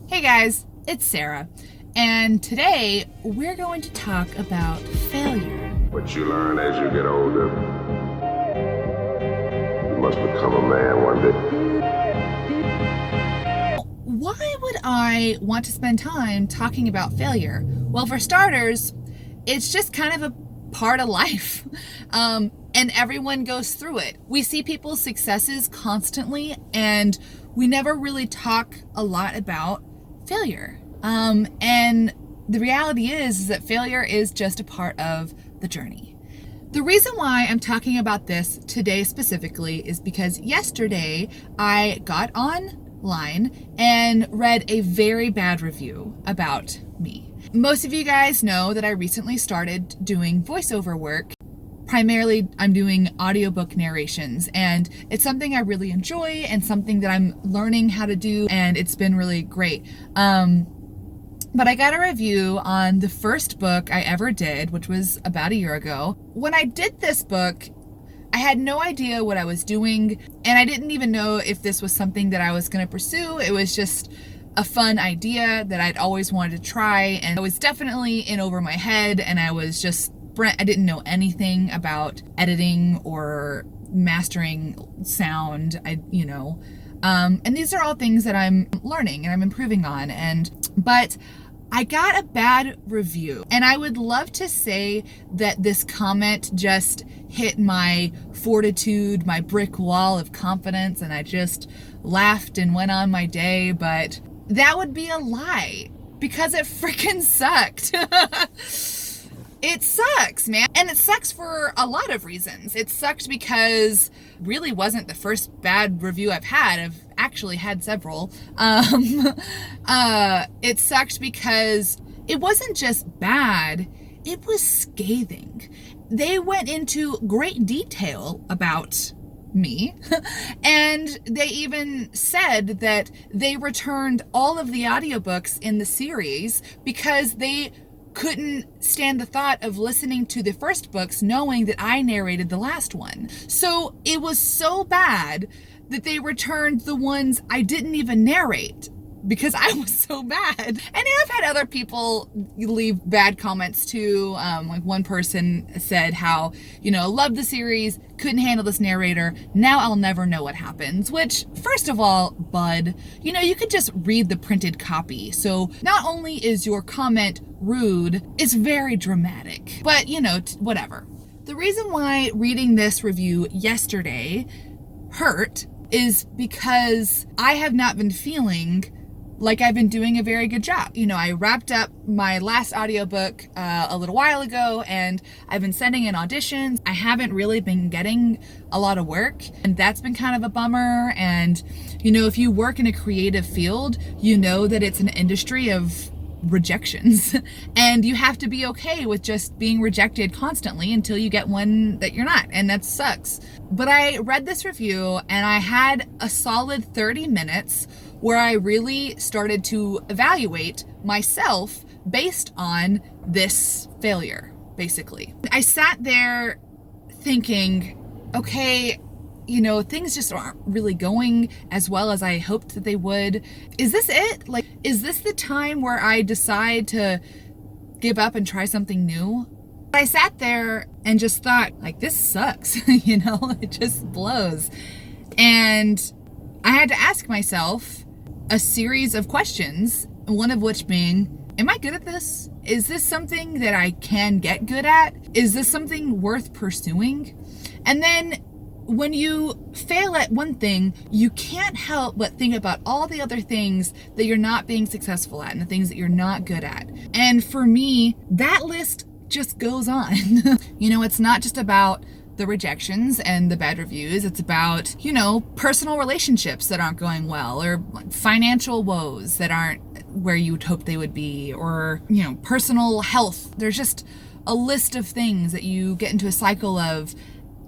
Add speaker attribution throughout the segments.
Speaker 1: Hey guys, it's Sarah, and today we're going to talk about failure.
Speaker 2: What you learn as you get older, you must become a man one day.
Speaker 1: Why would I want to spend time talking about failure? Well, for starters, it's just kind of a part of life, and everyone goes through it. We see people's successes constantly, and we never really talk a lot about failure. And the reality is that failure is just a part of the journey. The reason why I'm talking about this today specifically is because yesterday I got online and read a very bad review about me. Most of you guys know that I recently started doing voiceover work. Primarily, I'm doing audiobook narrations, and it's something I really enjoy and something that I'm learning how to do, and it's been really great. But I got a review on the first book I ever did, which was about a year ago. When I did this book, I had no idea what I was doing, and I didn't even know if this was something that I was going to pursue. It was just a fun idea that I'd always wanted to try, and it was definitely in over my head, and I didn't know anything about editing or mastering sound. And these are all things that I'm learning and I'm improving on. But I got a bad review, and I would love to say that this comment just hit my fortitude, my brick wall of confidence, and I just laughed and went on my day, but that would be a lie because it freaking sucked. It sucks, man. And it sucks for a lot of reasons. It sucked because it really wasn't the first bad review I've had. I've actually had several. It sucked because it wasn't just bad, it was scathing. They went into great detail about me, and they even said that they returned all of the audiobooks in the series because they couldn't stand the thought of listening to the first books knowing that I narrated the last one. So it was so bad that they returned the ones I didn't even narrate because I was so bad. And I've had other people leave bad comments too. Like one person said how, loved the series, couldn't handle this narrator, now I'll never know what happens. Which, first of all, bud, you could just read the printed copy. So not only is your comment rude, it's very dramatic. But, whatever. The reason why reading this review yesterday hurt is because I have not been feeling like I've been doing a very good job. I wrapped up my last audiobook a little while ago, and I've been sending in auditions. I haven't really been getting a lot of work, and that's been kind of a bummer. And, if you work in a creative field, you know that it's an industry of rejections and you have to be okay with just being rejected constantly until you get one that you're not, and that sucks. But I read this review and I had a solid 30 minutes where I really started to evaluate myself based on this failure, basically. I sat there thinking, okay, things just aren't really going as well as I hoped that they would. Is this it? Is this the time where I decide to give up and try something new? I sat there and just thought, this sucks, it just blows. And I had to ask myself a series of questions, one of which being, am I good at this? Is this something that I can get good at? Is this something worth pursuing? And then when you fail at one thing, you can't help but think about all the other things that you're not being successful at and the things that you're not good at. And for me, that list just goes on. It's not just about the rejections and the bad reviews. It's about, personal relationships that aren't going well, or financial woes that aren't where you would hope they would be, or, personal health. There's just a list of things that you get into a cycle of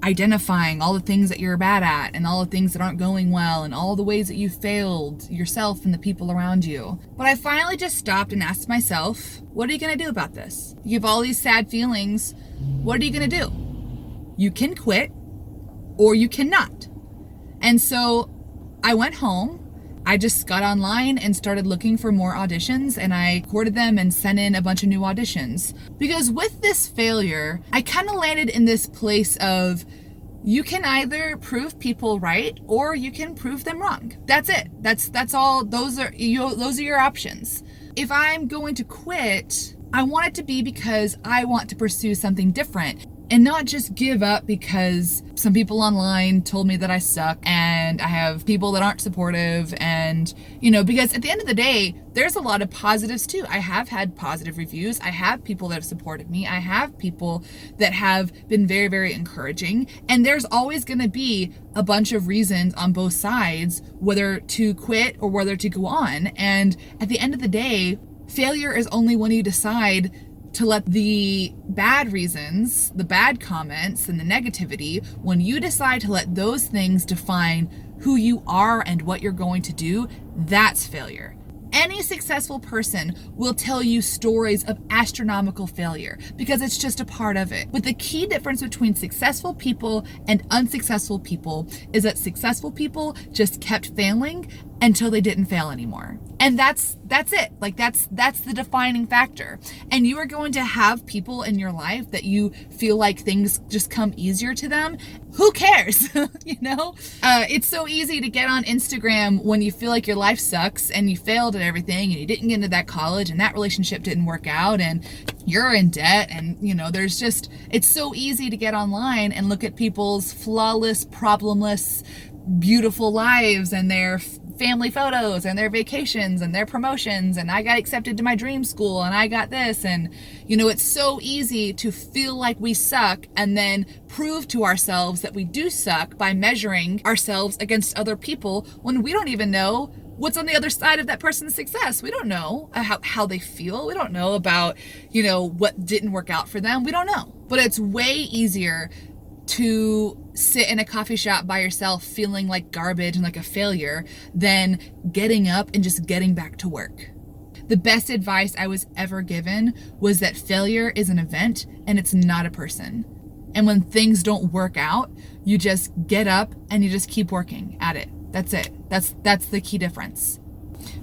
Speaker 1: identifying all the things that you're bad at and all the things that aren't going well and all the ways that you failed yourself and the people around you. But I finally just stopped and asked myself, what are you going to do about this? You have all these sad feelings. What are you going to do? You can quit or you cannot. And so I went home. I just got online and started looking for more auditions, and I recorded them and sent in a bunch of new auditions. Because with this failure, I kind of landed in this place of, you can either prove people right or you can prove them wrong. That's it. That's all. Those are your options. If I'm going to quit, I want it to be because I want to pursue something different and not just give up because some people online told me that I suck and I have people that aren't supportive. And, because at the end of the day, there's a lot of positives too. I have had positive reviews. I have people that have supported me. I have people that have been very, very encouraging. And there's always going to be a bunch of reasons on both sides, whether to quit or whether to go on. And at the end of the day, failure is only when you decide to let the bad reasons, the bad comments, and the negativity, when you decide to let those things define who you are and what you're going to do, that's failure. Any successful person will tell you stories of astronomical failure because it's just a part of it. But the key difference between successful people and unsuccessful people is that successful people just kept failing until they didn't fail anymore. And that's it. Like that's the defining factor. And you are going to have people in your life that you feel like things just come easier to them. Who cares? It's so easy to get on Instagram when you feel like your life sucks and you failed at everything and you didn't get into that college and that relationship didn't work out and you're in debt and it's so easy to get online and look at people's flawless, problemless, beautiful lives and their family photos and their vacations and their promotions and I got accepted to my dream school and I got this and it's so easy to feel like we suck and then prove to ourselves that we do suck by measuring ourselves against other people when we don't even know what's on the other side of that person's success. We don't know how they feel. We don't know about what didn't work out for them. We don't know. But it's way easier to sit in a coffee shop by yourself feeling like garbage and like a failure than getting up and just getting back to work. The best advice I was ever given was that failure is an event and it's not a person. And when things don't work out, you just get up and you just keep working at it. That's it. That's the key difference.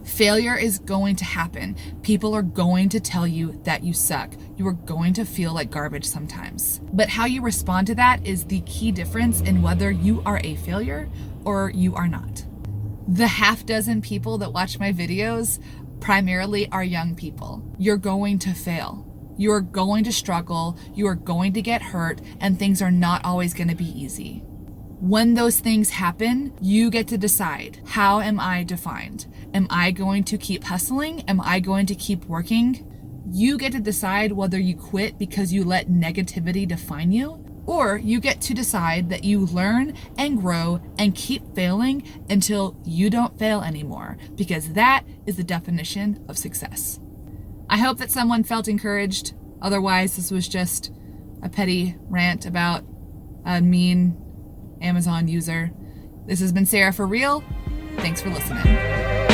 Speaker 1: Failure is going to happen. People are going to tell you that you suck. You are going to feel like garbage sometimes. But how you respond to that is the key difference in whether you are a failure or you are not. The half dozen people that watch my videos primarily are young people. You're going to fail. You are going to struggle. You are going to get hurt, and things are not always going to be easy. When those things happen, you get to decide, how am I defined? Am I going to keep hustling? Am I going to keep working? You get to decide whether you quit because you let negativity define you, or you get to decide that you learn and grow and keep failing until you don't fail anymore, because that is the definition of success. I hope that someone felt encouraged. Otherwise, this was just a petty rant about a mean Amazon user. This has been Sarah for Real. Thanks for listening.